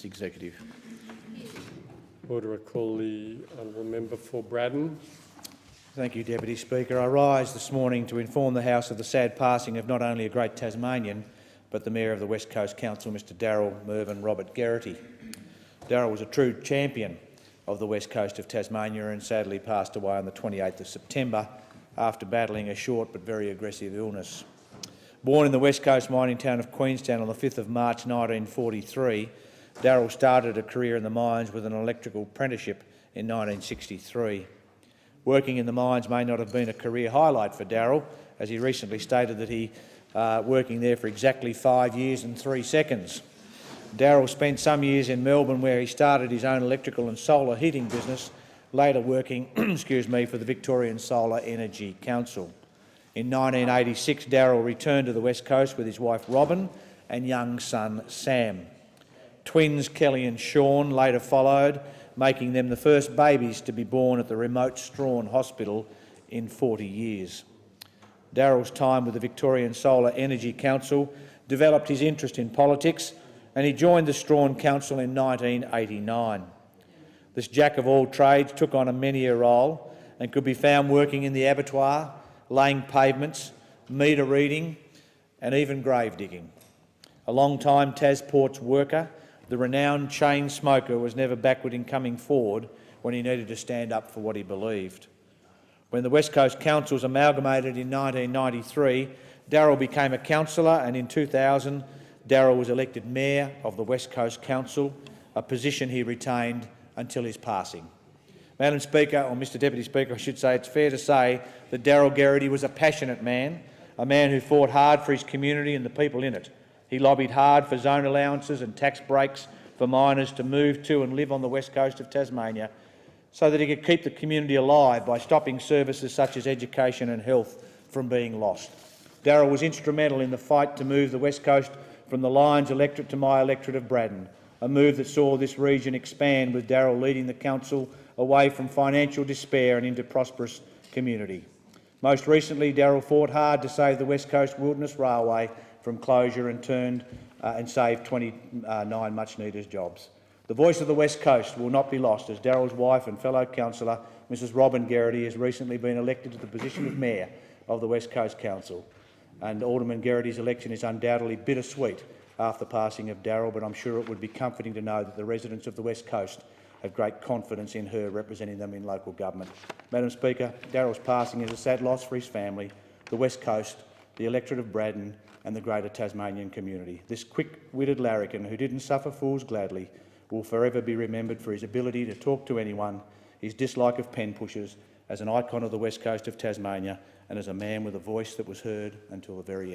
its executive. Order, I call the honourable member for Braddon. Thank you, Deputy Speaker. I rise this morning to inform the House of the sad passing of not only a great Tasmanian, but the Mayor of the West Coast Council, Mr Darryl Mervyn Robert Gerrity. Darryl was a true champion of the West Coast of Tasmania and sadly passed away on the 28th of September after battling a short but very aggressive illness. Born in the West Coast mining town of Queenstown on the 5th of March 1943, Darryl started a career in the mines with an electrical apprenticeship in 1963. Working in the mines may not have been a career highlight for Darryl, as he recently stated that he working there for exactly 5 years and 3 seconds. Darryl spent some years in Melbourne where he started his own electrical and solar heating business, later working for the Victorian Solar Energy Council. In 1986, Darryl returned to the West Coast with his wife Robin and young son Sam. Twins Kelly and Sean later followed, making them the first babies to be born at the remote Strahan Hospital in 40 years. Darryl's time with the Victorian Solar Energy Council developed his interest in politics, and he joined the Strahan Council in 1989. This jack-of-all-trades took on many a role and could be found working in the abattoir, laying pavements, meter reading and even grave digging. A long-time Tasports worker, the renowned chain smoker was never backward in coming forward when he needed to stand up for what he believed. When the West Coast Councils amalgamated in 1993, Darryl became a councillor, and in 2000 Darryl was elected Mayor of the West Coast Council, a position he retained until his passing. Madam Speaker, or Mr Deputy Speaker, I should say, it's fair to say that Darryl Gerrity was a passionate man, a man who fought hard for his community and the people in it. He lobbied hard for zone allowances and tax breaks for miners to move to and live on the west coast of Tasmania so that he could keep the community alive by stopping services such as education and health from being lost. Darryl was instrumental in the fight to move the west coast from the Lions electorate to my electorate of Braddon, a move that saw this region expand with Darryl leading the council away from financial despair and into prosperous community. Most recently, Darryl fought hard to save the West Coast Wilderness Railway from closure and saved 29 much-needed jobs. The voice of the West Coast will not be lost, as Darryl's wife and fellow councillor, Mrs Robin Gerrity, has recently been elected to the position of Mayor of the West Coast Council. And Alderman Gerrity's election is undoubtedly bittersweet after the passing of Darryl, but I'm sure it would be comforting to know that the residents of the West Coast have great confidence in her representing them in local government. Madam Speaker, Darryl's passing is a sad loss for his family, the West Coast, the electorate of Braddon and the greater Tasmanian community. This quick-witted larrikin who didn't suffer fools gladly will forever be remembered for his ability to talk to anyone, his dislike of pen pushers, as an icon of the West Coast of Tasmania and as a man with a voice that was heard until the very end.